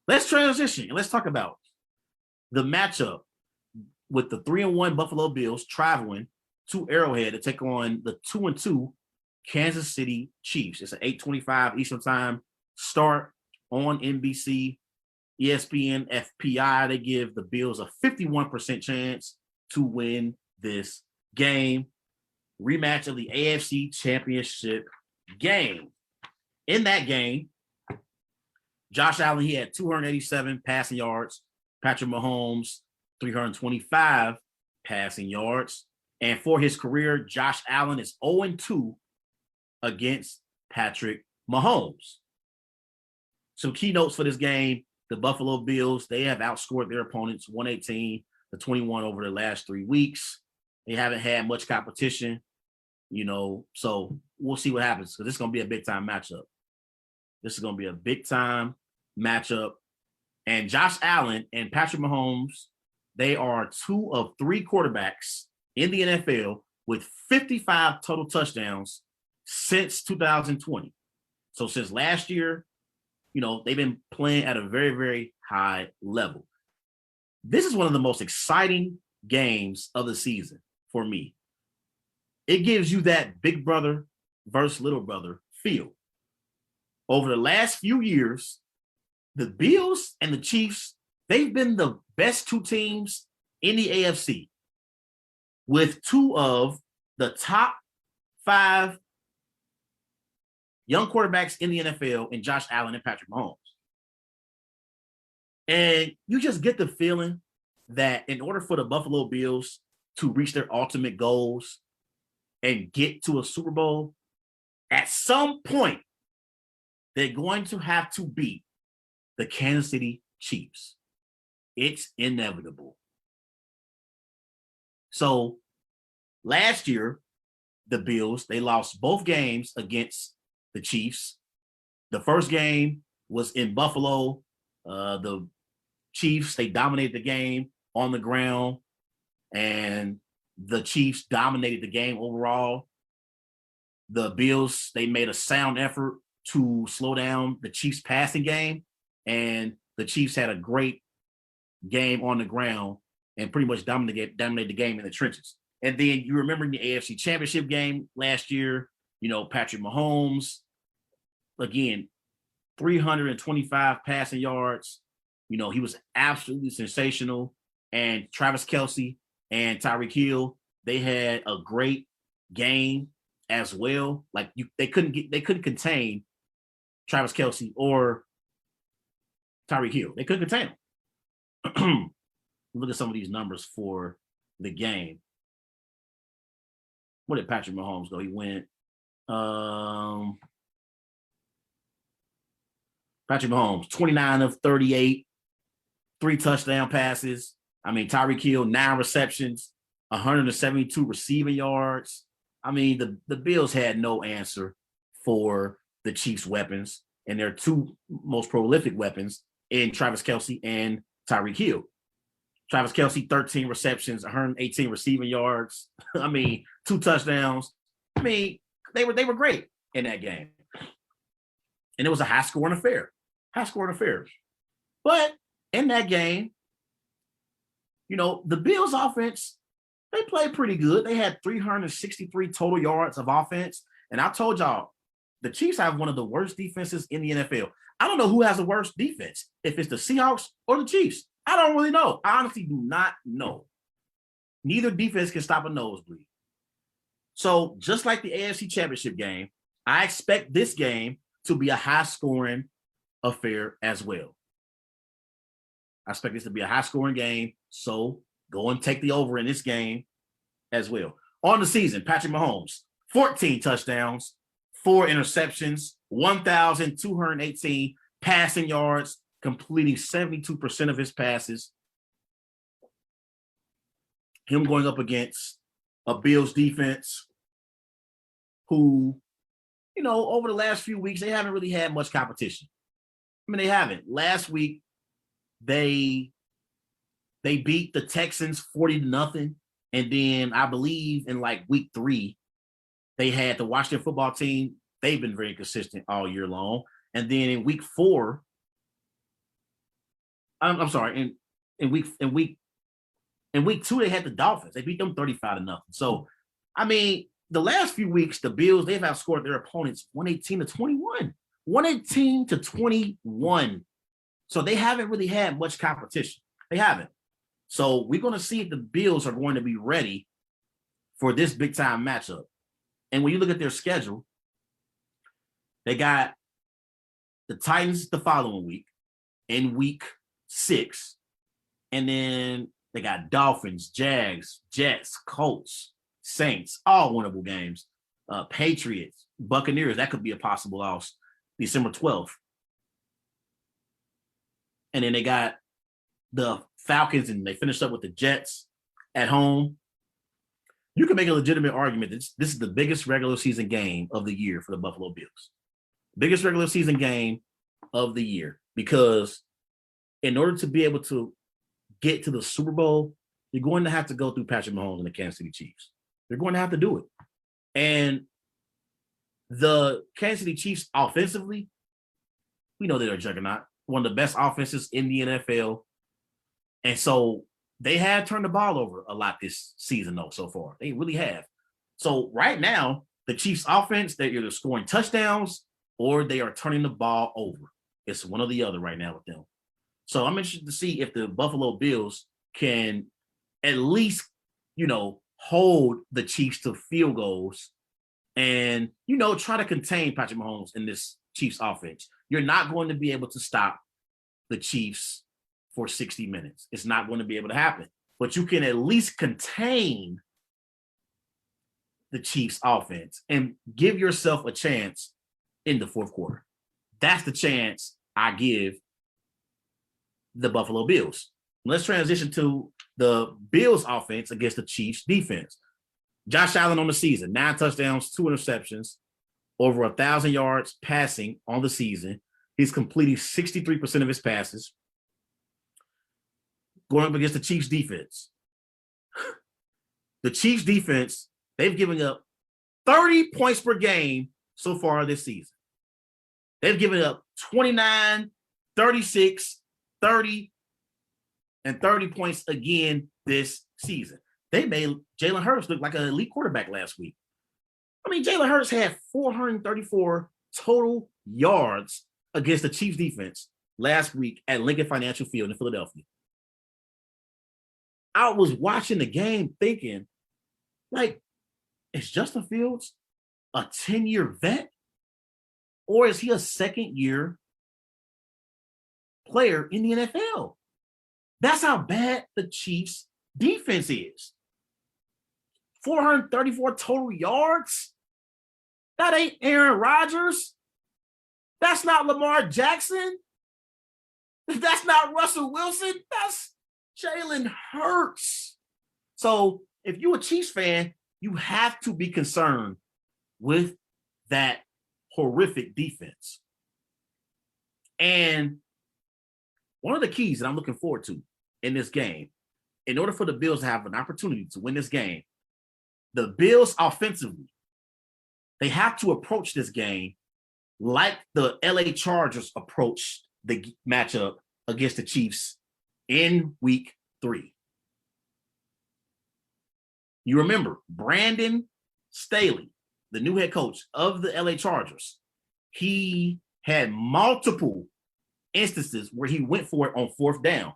let's transition and let's talk about the matchup with the 3-1 Buffalo Bills traveling to Arrowhead to take on the 2-2 Kansas City Chiefs. It's an 8:25 Eastern Time start on NBC, ESPN, FPI. They give the Bills a 51% chance to win this game. Rematch of the AFC Championship Game. In that game, Josh Allen, he had 287 passing yards. Patrick Mahomes, 325 passing yards. And for his career, Josh Allen is 0-2 against Patrick Mahomes. Some keynotes for this game: the Buffalo Bills, they have outscored their opponents 118-21 over the last 3 weeks. They haven't had much competition, so we'll see what happens, because this is going to be a big-time matchup. This is going to be a big-time matchup. And Josh Allen and Patrick Mahomes, they are 2 of 3 quarterbacks in the NFL with 55 total touchdowns since 2020. So since last year, they've been playing at a very, very high level. This is one of the most exciting games of the season for me. It gives you that big brother versus little brother feel. Over the last few years, the Bills and the Chiefs, they've been the best 2 teams in the AFC, with 2 of the top 5 young quarterbacks in the NFL in Josh Allen and Patrick Mahomes. And you just get the feeling that in order for the Buffalo Bills to reach their ultimate goals and get to a Super Bowl, at some point, they're going to have to beat the Kansas City Chiefs. It's inevitable. So last year, the Bills, they lost both games against the Chiefs. The first game was in Buffalo. The Chiefs, they dominated the game on the ground, and the Chiefs dominated the game overall. The Bills, they made a sound effort to slow down the Chiefs' passing game, and the Chiefs had a great game on the ground and pretty much dominated the game in the trenches. And then you remember the AFC Championship Game last year, Patrick Mahomes, again, 325 passing yards. He was absolutely sensational. And Travis Kelce and Tyreek Hill, they had a great game as well. Like they couldn't contain Travis Kelce or Tyreek Hill. They couldn't contain him. Look at some of these numbers for the game. What did Patrick Mahomes go? He went Patrick Mahomes, 29 of 38, 3 touchdown passes. Tyreek Hill, 9 receptions, 172 receiving yards. The Bills had no answer for the Chiefs' weapons, and their 2 most prolific weapons in Travis Kelce and Tyreek Hill. Travis Kelce, 13 receptions, 118 receiving yards. 2 touchdowns. They were great in that game. And it was a high-scoring affair. But in that game, the Bills' offense, they played pretty good. They had 363 total yards of offense. And I told y'all, the Chiefs have one of the worst defenses in the NFL. I don't know who has the worst defense, if it's the Seahawks or the Chiefs. I don't really know. I honestly do not know. Neither defense can stop a nosebleed. So just like the AFC Championship Game, I expect this game to be a high-scoring affair as well. I expect this to be a high-scoring game, so go and take the over in this game as well. On the season, Patrick Mahomes, 14 touchdowns, 4 interceptions, 1,218 passing yards, completing 72% of his passes. Him going up against a Bills defense who, over the last few weeks, they haven't really had much competition. They haven't. Last week, they beat the Texans 40-0. And then I believe in week 3, they had the Washington football team. They've been very consistent all year long. And then in week 4, I'm sorry. In week 2, they had the Dolphins. They beat them 35-0. So, I mean, the last few weeks, the Bills, they've outscored their opponents 118-21. 118-21. So they haven't really had much competition. They haven't. So we're going to see if the Bills are going to be ready for this big-time matchup. And when you look at their schedule, they got the Titans the following week in week 6. And then they got Dolphins, Jags, Jets, Colts, Saints, all winnable games. Patriots, Buccaneers, that could be a possible loss December 12th. And then they got the Falcons, and they finished up with the Jets at home. You can make a legitimate argument that this is the biggest regular season game of the year for the Buffalo Bills. Biggest regular season game of the year, because in order to be able to get to the Super Bowl, you're going to have to go through Patrick Mahomes and the Kansas City Chiefs. You're going to have to do it. And the Kansas City Chiefs offensively, we know they're a juggernaut, one of the best offenses in the NFL. And so they have turned the ball over a lot this season, though, so far. They really have. So right now, the Chiefs offense, they're either scoring touchdowns or they are turning the ball over. It's one or the other right now with them. So I'm interested to see if the Buffalo Bills can at least, hold the Chiefs to field goals and, try to contain Patrick Mahomes in this Chiefs offense. You're not going to be able to stop the Chiefs for 60 minutes. It's not going to be able to happen. But you can at least contain the Chiefs offense and give yourself a chance in the fourth quarter. That's the chance I give the Buffalo Bills. Let's transition to the Bills offense against the Chiefs defense. Josh Allen on the season, 9 touchdowns, 2 interceptions, over 1,000 yards passing on the season. He's completing 63% of his passes. Going up against the Chiefs defense. The Chiefs defense, they've given up 30 points per game so far this season. They've given up 29, 36, 30, and 30 points again this season. They made Jalen Hurts look like an elite quarterback last week. I mean, Jalen Hurts had 434 total yards against the Chiefs defense last week at Lincoln Financial Field in Philadelphia. I was watching the game thinking, is Justin Fields a 10-year vet? Or is he a second-year player in the NFL? That's how bad the Chiefs defense is. 434 total yards? That ain't Aaron Rodgers. That's not Lamar Jackson. That's not Russell Wilson. That's Jalen Hurts. So if you're a Chiefs fan, you have to be concerned with that horrific defense. And one of the keys that I'm looking forward to in this game, in order for the Bills to have an opportunity to win this game, the Bills offensively, they have to approach this game like the LA Chargers approached the matchup against the Chiefs in week 3. You remember Brandon Staley, the new head coach of the LA Chargers, he had multiple instances where he went for it on 4th down.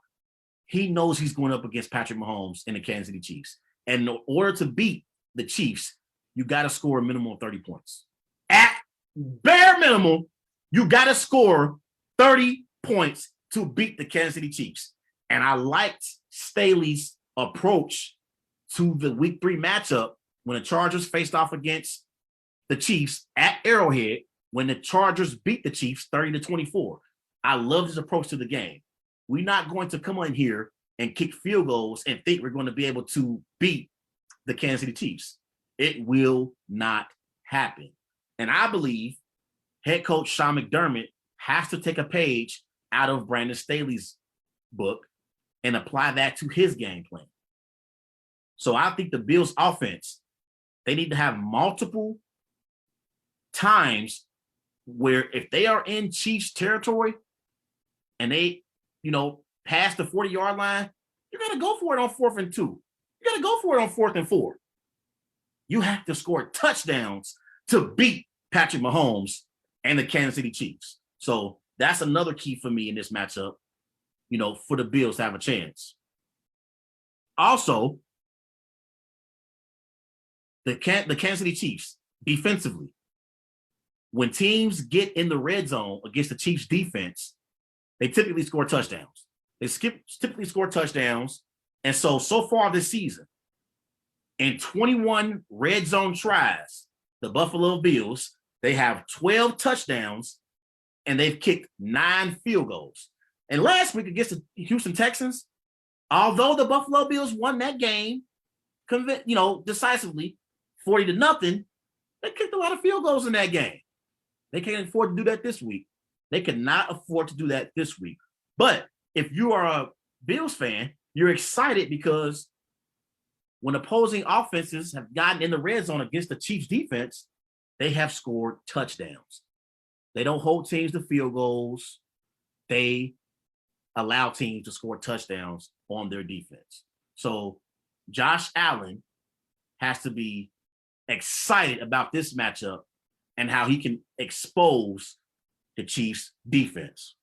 He knows he's going up against Patrick Mahomes and the Kansas City Chiefs. And in order to beat the Chiefs, you got to score a minimum of 30 points. At bare minimum, you got to score 30 points to beat the Kansas City Chiefs. And I liked Staley's approach to the week 3 matchup when the Chargers faced off against the Chiefs at Arrowhead, when the Chargers beat the Chiefs 30-24. I love his approach to the game. We're not going to come on here and kick field goals and think we're going to be able to beat the Kansas City Chiefs. It will not happen. And I believe head coach Sean McDermott has to take a page out of Brandon Staley's book and apply that to his game plan. So I think the Bills offense, they need to have multiple times where if they are in Chiefs territory and they, past the 40-yard line, you got to go for it on 4th and 2. You got to go for it on 4th and 4. You have to score touchdowns to beat Patrick Mahomes and the Kansas City Chiefs. So that's another key for me in this matchup, for the Bills to have a chance. Also, the Kansas City Chiefs, defensively, when teams get in the red zone against the Chiefs defense, they typically score touchdowns. They typically score touchdowns. And so far this season, in 21 red zone tries, the Buffalo Bills, they have 12 touchdowns and they've kicked 9 field goals. And last week against the Houston Texans, although the Buffalo Bills won that game, decisively, 40-0, they kicked a lot of field goals in that game. They can't afford to do that this week. They cannot afford to do that this week. But if you are a Bills fan, you're excited because when opposing offenses have gotten in the red zone against the Chiefs defense, they have scored touchdowns. They don't hold teams to field goals. They allow teams to score touchdowns on their defense. So Josh Allen has to be excited about this matchup and how he can expose the Chiefs defense.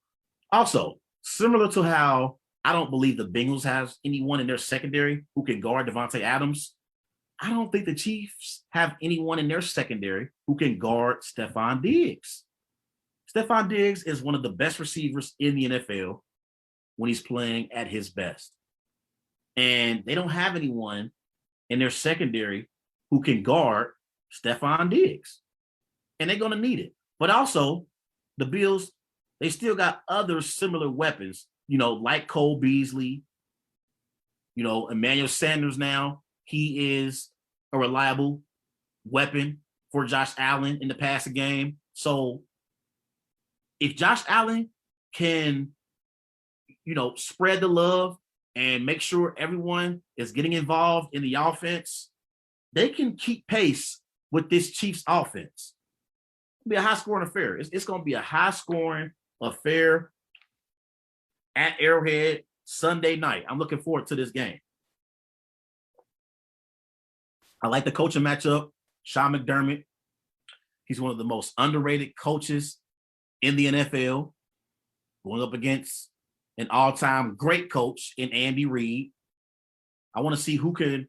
Also, similar to how I don't believe the Bengals have anyone in their secondary who can guard Devontae Adams, I don't think the Chiefs have anyone in their secondary who can guard Stephon Diggs. Stephon Diggs is one of the best receivers in the NFL when he's playing at his best. And they don't have anyone in their secondary who can guard Stephon Diggs. And they're going to need it. But also, the Bills, they still got other similar weapons, like Cole Beasley, Emmanuel Sanders now. He is a reliable weapon for Josh Allen in the passing game. So if Josh Allen can, spread the love and make sure everyone is getting involved in the offense, they can keep pace with this Chiefs offense. It'll be a high-scoring affair. It's going to be a high-scoring affair at Arrowhead Sunday night. I'm looking forward to this game. I like the coaching matchup. Sean McDermott, he's one of the most underrated coaches in the NFL, going up against an all-time great coach in Andy Reid. I want to see who can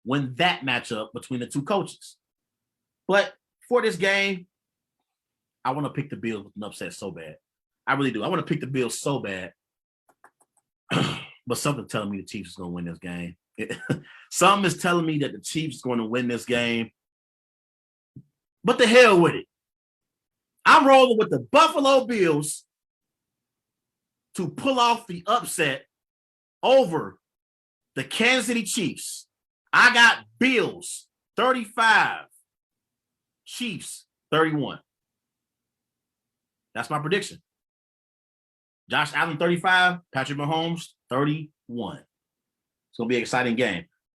win that matchup between the two coaches. But for this game, I want to pick the Bills with an upset so bad. I really do. I want to pick the Bills so bad. But something telling me the Chiefs is going to win this game. Something is telling me that the Chiefs is going to win this game. But the hell with it. I'm rolling with the Buffalo Bills to pull off the upset over the Kansas City Chiefs. I got Bills 35, Chiefs 31. That's my prediction. Josh Allen 35, Patrick Mahomes 31. It's going to be an exciting game.